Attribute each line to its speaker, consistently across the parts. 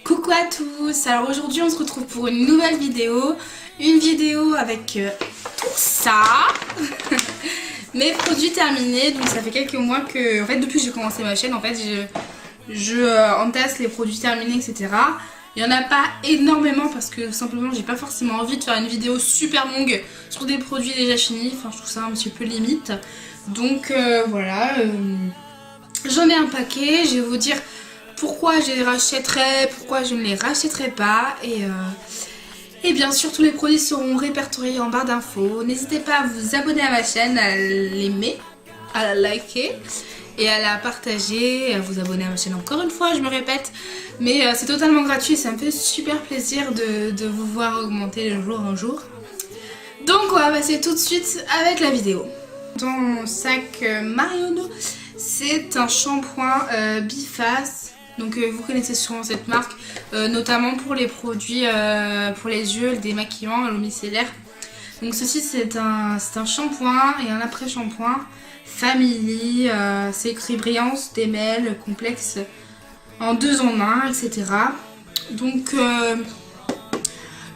Speaker 1: Coucou à tous, alors aujourd'hui on se retrouve pour une nouvelle vidéo. Une vidéo avec tout ça. Mes produits terminés, donc ça fait quelques mois que, en fait depuis que j'ai commencé ma chaîne, en fait je entasse les produits terminés, etc. Il n'y en a pas énormément parce que simplement j'ai pas forcément envie de faire une vidéo super longue sur des produits déjà finis. Enfin je trouve ça un petit peu limite. Donc voilà, j'en ai un paquet, je vais vous dire pourquoi je les rachèterai, pourquoi je ne les rachèterai pas. Et bien sûr tous les produits seront répertoriés en barre d'infos. N'hésitez pas à vous abonner à ma chaîne, à l'aimer, à la liker et à la partager, et à vous abonner à ma chaîne encore une fois, je me répète. Mais c'est totalement gratuit, ça me fait super plaisir de vous voir augmenter de jour en jour. Donc on va passer tout de suite avec la vidéo. Dans mon sac Marionneau, c'est un shampoing biface. Donc vous connaissez sûrement cette marque, notamment pour les produits pour les yeux, le démaquillant, l'eau micellaire. Donc ceci c'est un shampoing et un après-shampoing Family, c'est écrit brillance, démêle, complexe en 2 en 1, etc. Donc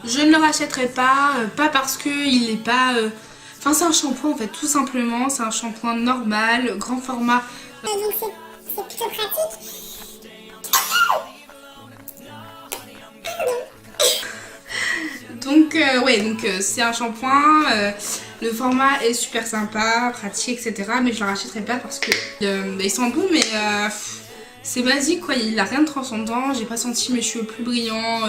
Speaker 1: je ne le rachèterai pas, pas parce qu'il n'est pas... Enfin c'est un shampoing en fait, tout simplement, c'est un shampoing normal, grand format.
Speaker 2: Donc c'est plutôt pratique.
Speaker 1: Donc ouais, donc c'est un shampoing, le format est super sympa, pratique, etc. Mais je le rachèterai pas parce que ils sont bons, mais c'est basique quoi, il a rien de transcendant. J'ai pas senti mes cheveux plus brillants,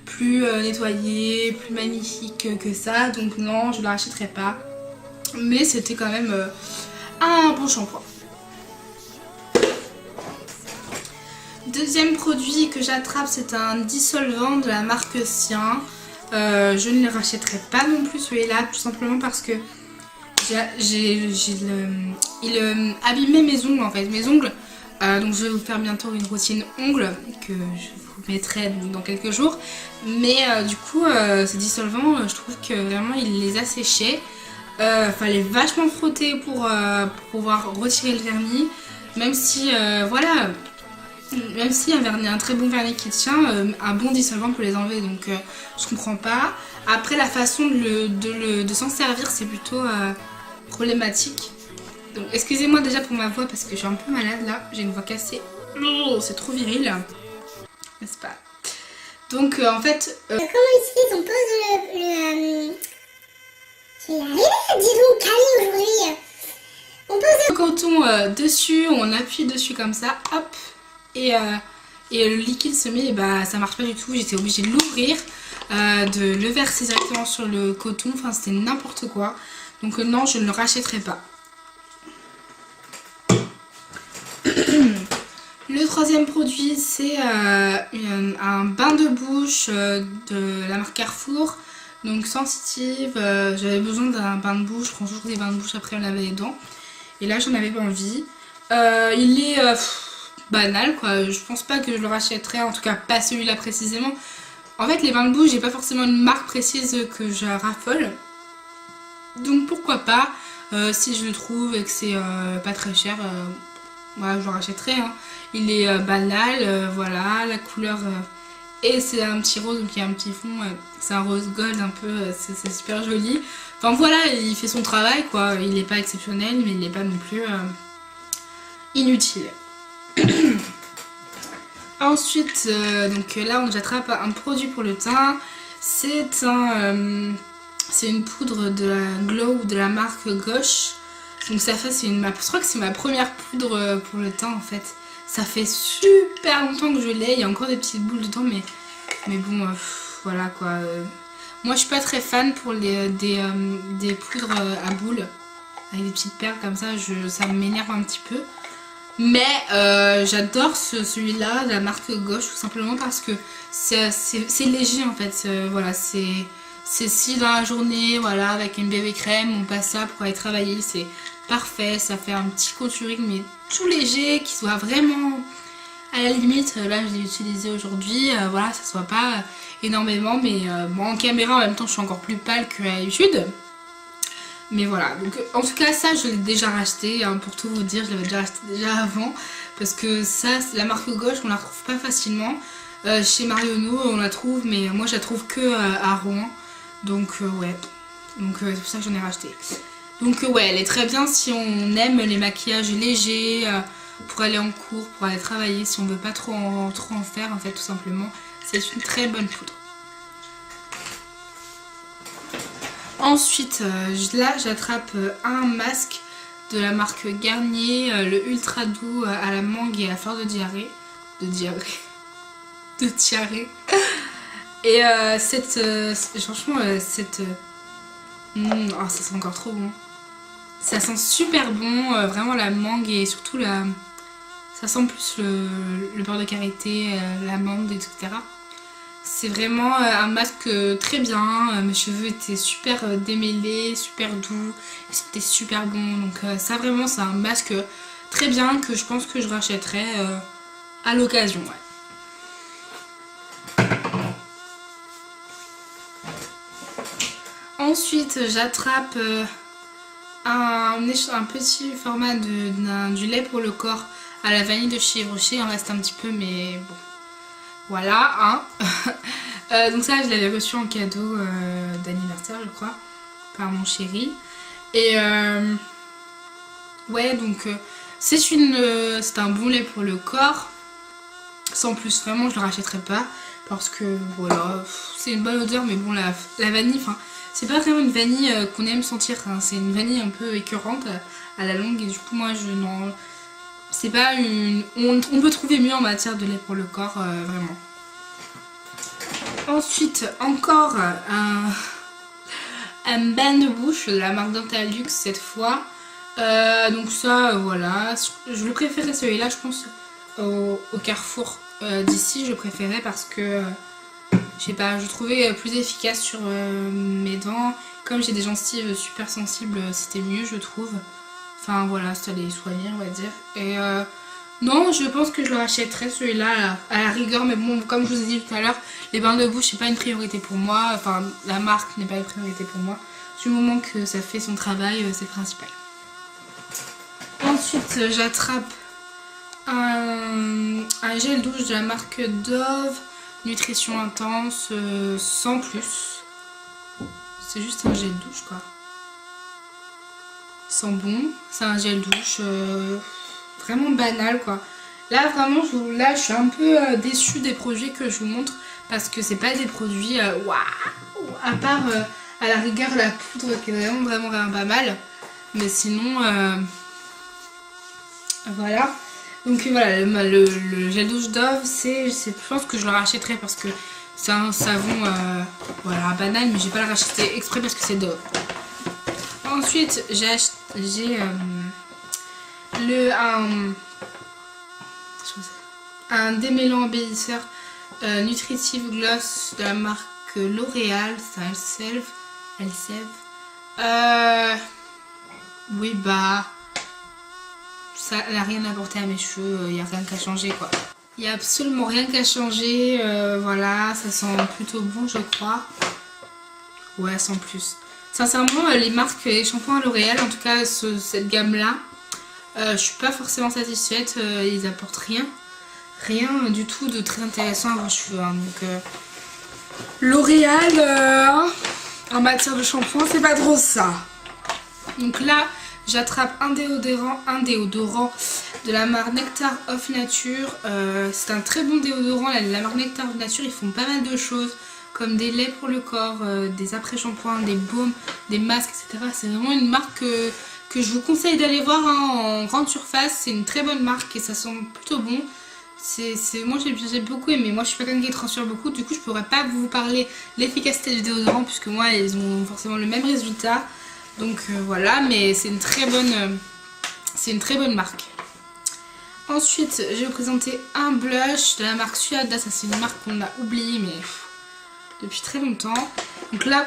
Speaker 1: plus nettoyés, plus magnifiques que ça. Donc non, je le rachèterai pas. Mais c'était quand même un bon shampoing. Deuxième produit que j'attrape, c'est un dissolvant de la marque Sien. Je ne le rachèterai pas non plus celui-là, tout simplement parce que il abîmait mes ongles en fait, mes ongles. Donc je vais vous faire bientôt une routine ongles que je vous mettrai dans quelques jours. Mais du coup, ce dissolvant, je trouve que vraiment il les a séchés. Fallait vachement frotter pour pouvoir retirer le vernis, même si voilà. Même si un très bon vernis qui tient, un bon dissolvant peut les enlever, donc je comprends pas. Après la façon de s'en servir c'est plutôt problématique. Donc excusez-moi déjà pour ma voix parce que je suis un peu malade là, j'ai une voix cassée. Oh, c'est trop viril, n'est-ce pas? Donc en fait...
Speaker 2: Comment utilise, on pose le dis donc Camille aujourd'hui. On pose
Speaker 1: le coton dessus, on appuie dessus comme ça, hop. Et le liquide se met, et bah ça marche pas du tout, j'étais obligée de l'ouvrir, de le verser directement sur le coton, enfin c'était n'importe quoi. Donc non, je ne le rachèterai pas. Le troisième produit c'est un bain de bouche de la marque Carrefour, donc sensitive. J'avais besoin d'un bain de bouche, je prends toujours des bains de bouche après me laver les dents. Et là j'en avais pas envie. Il est... banal quoi, je pense pas que je le rachèterai, en tout cas pas celui-là précisément. En fait les bains de bouche j'ai pas forcément une marque précise que je raffole, donc pourquoi pas, si je le trouve et que c'est pas très cher, voilà, je le rachèterai hein. Il est banal, voilà, la couleur et c'est un petit rose, donc il y a un petit fond, c'est un rose gold un peu, c'est super joli. Enfin voilà, il fait son travail quoi, il est pas exceptionnel mais il est pas non plus inutile. Ensuite, donc là j'attrape un produit pour le teint. C'est une poudre de la Glow de la marque Gauche. Donc ça fait, je crois que c'est ma première poudre pour le teint en fait. Ça fait super longtemps que je l'ai. Il y a encore des petites boules dedans, mais bon, voilà quoi. Moi je suis pas très fan pour des poudres à boules avec des petites perles comme ça. Ça m'énerve un petit peu. Mais j'adore celui-là de la marque Gauche, tout simplement parce que c'est léger en fait. Voilà, c'est si dans la journée, voilà, avec une bébé crème, on passe ça pour aller travailler, c'est parfait. Ça fait un petit contouring mais tout léger, qui soit vraiment à la limite. Là je l'ai utilisé aujourd'hui, voilà, ça soit pas énormément, mais bon, en caméra en même temps je suis encore plus pâle que d'habitude. Mais voilà, donc en tout cas ça je l'ai déjà racheté, hein, pour tout vous dire, je l'avais déjà acheté déjà avant. Parce que ça, la marque gauche, on la retrouve pas facilement. Chez Marionneau on la trouve, mais moi je la trouve que à Rouen. Donc ouais, donc c'est pour ça que j'en ai racheté. Donc ouais, elle est très bien si on aime les maquillages légers, pour aller en cours, pour aller travailler, si on veut pas trop en faire en fait tout simplement. C'est une très bonne poudre. Ensuite, là j'attrape un masque de la marque Garnier, le ultra doux à la mangue et à la fleur de diarrhée. De diarrhée. Et franchement, oh, ça sent encore trop bon. Ça sent super bon, vraiment la mangue et surtout ça sent plus le beurre de karité, l'amande, etc. C'est vraiment un masque très bien, mes cheveux étaient super démêlés, super doux, et c'était super bon. Donc ça vraiment c'est un masque très bien que je pense que je rachèterai à l'occasion. Ouais. Ensuite j'attrape un petit format du lait pour le corps à la vanille de chez Rocher. Il en reste un petit peu mais bon. Voilà, hein. Donc ça je l'avais reçu en cadeau d'anniversaire je crois, par mon chéri. Et ouais donc c'est un bon lait pour le corps. Sans plus, vraiment je le rachèterai pas. Parce que voilà, c'est une bonne odeur mais bon la vanille, enfin c'est pas vraiment une vanille qu'on aime sentir, hein. C'est une vanille un peu écœurante à la longue et du coup moi je n'en... C'est pas une... On peut trouver mieux en matière de lait pour le corps, vraiment. Ensuite, encore un bain de bouche de la marque Dentalux cette fois. Donc ça, voilà. Je le préférais celui-là, je pense, au Carrefour d'ici. Je le préférais parce que, je sais pas, je trouvais plus efficace sur mes dents. Comme j'ai des gencives super sensibles, c'était mieux, je trouve. Enfin voilà, ça les soignait on va dire. Et non, je pense que je le rachèterai celui-là à la rigueur. Mais bon, comme je vous ai dit tout à l'heure, les bains de bouche c'est pas une priorité pour moi. Enfin, la marque n'est pas une priorité pour moi. Du moment que ça fait son travail, c'est le principal. Ensuite, j'attrape un gel douche de la marque Dove. Nutrition intense, sans plus. C'est juste un gel douche quoi. Sent bon, c'est un gel douche vraiment banal quoi. Là vraiment je suis un peu déçue des produits que je vous montre parce que c'est pas des produits waouh, à part à la rigueur la poudre qui est vraiment pas mal, mais sinon voilà. Donc voilà, le gel douche Dove, je pense que je le rachèterai parce que c'est un savon voilà banal, mais j'ai pas le racheter exprès parce que c'est Dove. Ensuite, j'ai un démêlant embellisseur Nutritive Gloss de la marque L'Oréal, c'est un Elsev. Oui bah, ça n'a rien apporté à mes cheveux, il n'y a rien qu'à changer quoi. Il n'y a absolument rien qu'à changer, voilà, ça sent plutôt bon je crois. Ouais, sans plus. Sincèrement, les marques et shampoings L'Oréal, en tout cas cette gamme là, je suis pas forcément satisfaite, ils apportent rien du tout de très intéressant à vos cheveux, hein. Donc L'Oréal en matière de shampoing c'est pas trop ça. Donc là j'attrape un déodorant de la marque Nectar of Nature. C'est un très bon déodorant, la marque Nectar of Nature, ils font pas mal de choses comme des laits pour le corps, des après-shampoings, des baumes, des masques, etc. C'est vraiment une marque que je vous conseille d'aller voir, hein, en grande surface. C'est une très bonne marque et ça sent plutôt bon. Moi j'ai beaucoup aimé. Moi je suis pas quelqu'un qui transpire beaucoup, du coup je pourrais pas vous parler l'efficacité du déodorant puisque moi ils ont forcément le même résultat. Donc voilà, mais c'est une très bonne marque. Ensuite je vais vous présenter un blush de la marque Suada. Ça c'est une marque qu'on a oubliée mais depuis très longtemps. Donc là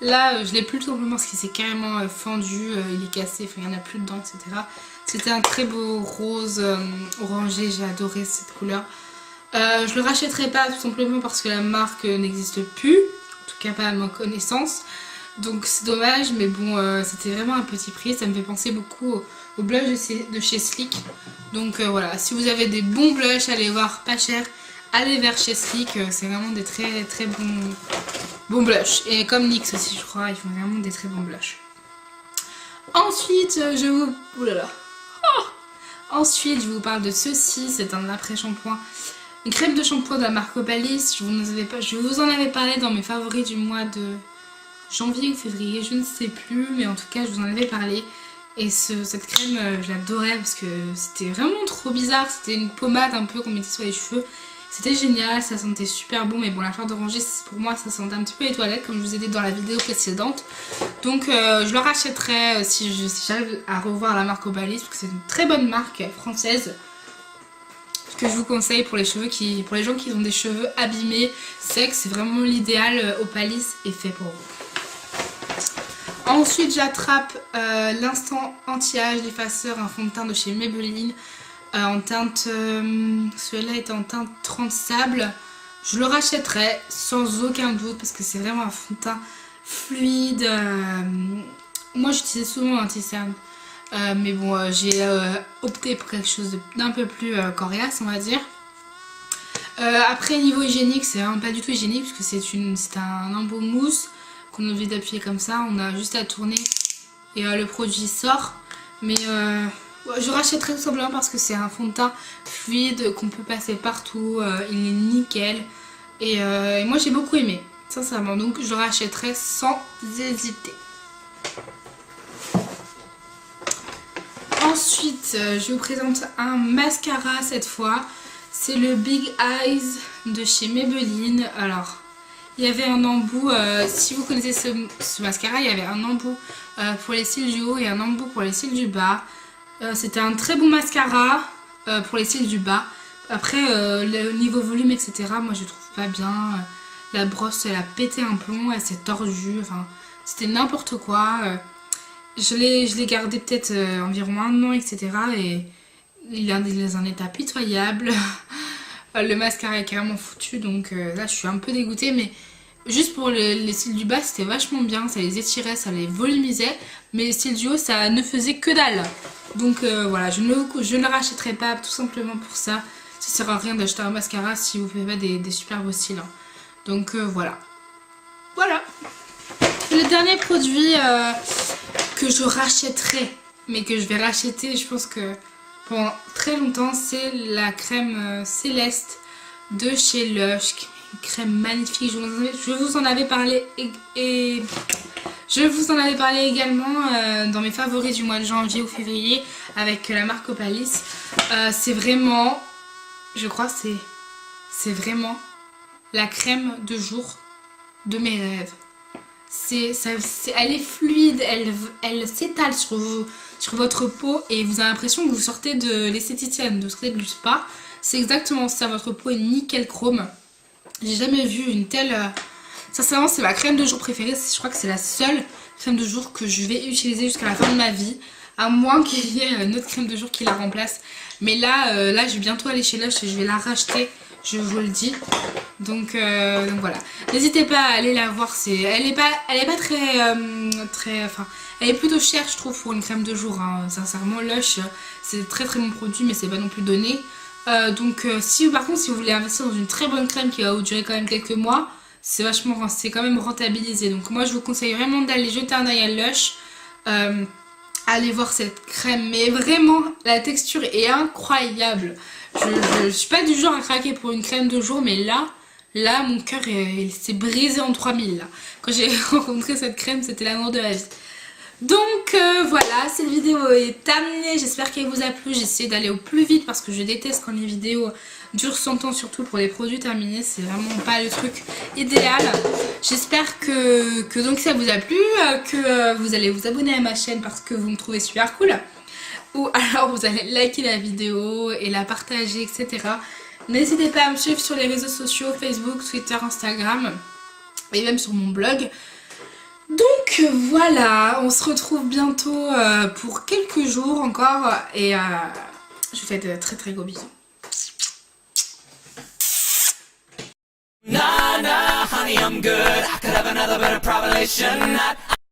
Speaker 1: là je l'ai plus tout simplement parce qu'il s'est carrément fendu, il est cassé, enfin il n'y en a plus dedans, etc. C'était un très beau rose orangé, j'ai adoré cette couleur. Je le rachèterai pas tout simplement parce que la marque n'existe plus, en tout cas pas à ma connaissance. Donc c'est dommage, mais bon, c'était vraiment un petit prix. Ça me fait penser beaucoup au blush de chez Sleek. Donc voilà, si vous avez des bons blushs, allez voir, pas cher. Allez vers chez Sleek, c'est vraiment des très très bons blushs. Et comme NYX aussi, je crois, ils font vraiment des très bons blushs. Ensuite, je vous... Ouh là là. Oh, ensuite, je vous parle de ceci. C'est un après-shampoing. Une crème de shampoing de la marque Opalis. Je vous en avais parlé dans mes favoris du mois de janvier ou février. Je ne sais plus. Mais en tout cas, je vous en avais parlé. Et cette crème, je l'adorais parce que c'était vraiment trop bizarre. C'était une pommade un peu qu'on mettait sur les cheveux. C'était génial, ça sentait super bon, mais bon, la fleur d'oranger, pour moi, ça sentait un petit peu les toilettes, comme je vous ai dit dans la vidéo précédente. Donc, je le rachèterai si j'arrive à revoir la marque Opalis, parce que c'est une très bonne marque française que je vous conseille pour les gens qui ont des cheveux abîmés, secs. C'est vraiment l'idéal. Opalis est fait pour vous. Ensuite, j'attrape l'instant anti-âge effaceur, un fond de teint de chez Maybelline. En teinte, celui-là est en teinte 30 sable. Je le rachèterai sans aucun doute parce que c'est vraiment un fond de teint fluide. Moi j'utilise souvent l'anti-cerne, mais bon, j'ai opté pour quelque chose d'un peu plus coriace, on va dire. Après, niveau hygiénique, c'est vraiment pas du tout hygiénique parce que c'est un embout mousse qu'on a envie d'appuyer comme ça. On a juste à tourner et le produit sort. Mais je rachèterai tout simplement parce que c'est un fond de teint fluide qu'on peut passer partout, il est nickel et moi j'ai beaucoup aimé, sincèrement, donc je le rachèterai sans hésiter. Ensuite, je vous présente un mascara cette fois, c'est le Big Eyes de chez Maybelline. Alors, il y avait un embout, si vous connaissez ce mascara, il y avait un embout pour les cils du haut et un embout pour les cils du bas. C'était un très bon mascara pour les cils du bas. Après, le niveau volume, etc., moi je trouve pas bien. La brosse, elle a pété un plomb, elle s'est tordue. Enfin, c'était n'importe quoi. Je l'ai gardé peut-être environ 1 an, etc. Et il est dans un état pitoyable. Le mascara est carrément foutu. Donc là, je suis un peu dégoûtée. Mais juste pour les cils du bas, c'était vachement bien. Ça les étirait, ça les volumisait. Mais les cils du haut, ça ne faisait que dalle. Donc voilà, je ne le rachèterai pas tout simplement pour ça. Ça sert à rien d'acheter un mascara si vous faites pas des super beaux cils. Donc voilà. Voilà. Le dernier produit que je rachèterai, mais que je vais racheter, je pense que pendant très longtemps, c'est la crème Céleste de chez Lush. Une crème magnifique. Je vous en avais parlé et je vous en avais parlé également dans mes favoris du mois de janvier ou février avec la marque Opalis. C'est vraiment, je crois, c'est vraiment la crème de jour de mes rêves. Elle est fluide, elle s'étale sur votre peau et vous avez l'impression que vous sortez de l'esthéticienne, vous sortez du spa. C'est exactement ça, votre peau est nickel chrome. J'ai jamais vu une telle... Sincèrement, c'est ma crème de jour préférée. Je crois que c'est la seule crème de jour que je vais utiliser jusqu'à la fin de ma vie. À moins qu'il y ait une autre crème de jour qui la remplace. Mais là, je vais bientôt aller chez Lush et je vais la racheter. Je vous le dis. Donc voilà. N'hésitez pas à aller la voir. Elle est pas très... Enfin, elle est plutôt chère, je trouve, pour une crème de jour. Hein. Sincèrement, Lush, c'est très très bon produit, mais c'est pas non plus donné. Donc par contre si vous voulez investir dans une très bonne crème qui va vous durer quand même quelques mois, c'est quand même rentabilisé. Donc moi je vous conseille vraiment d'aller jeter un œil à Lush, allez voir cette crème, mais vraiment la texture est incroyable. Je suis pas du genre à craquer pour une crème de jour, mais là mon cœur s'est brisé en 3000 là. Quand j'ai rencontré cette crème, c'était l'amour de ma vie. Donc voilà, cette vidéo est terminée, j'espère qu'elle vous a plu. J'ai essayé d'aller au plus vite parce que je déteste quand les vidéos durent son temps, surtout pour les produits terminés, c'est vraiment pas le truc idéal. J'espère que donc ça vous a plu, que vous allez vous abonner à ma chaîne parce que vous me trouvez super cool, ou alors vous allez liker la vidéo et la partager, etc. N'hésitez pas à me suivre sur les réseaux sociaux, Facebook, Twitter, Instagram et même sur mon blog. Donc voilà, on se retrouve bientôt pour quelques jours encore et je vous fais de très très gros bisous.
Speaker 3: Nah, nah, honey, I'm good. I could have another better proposition. Not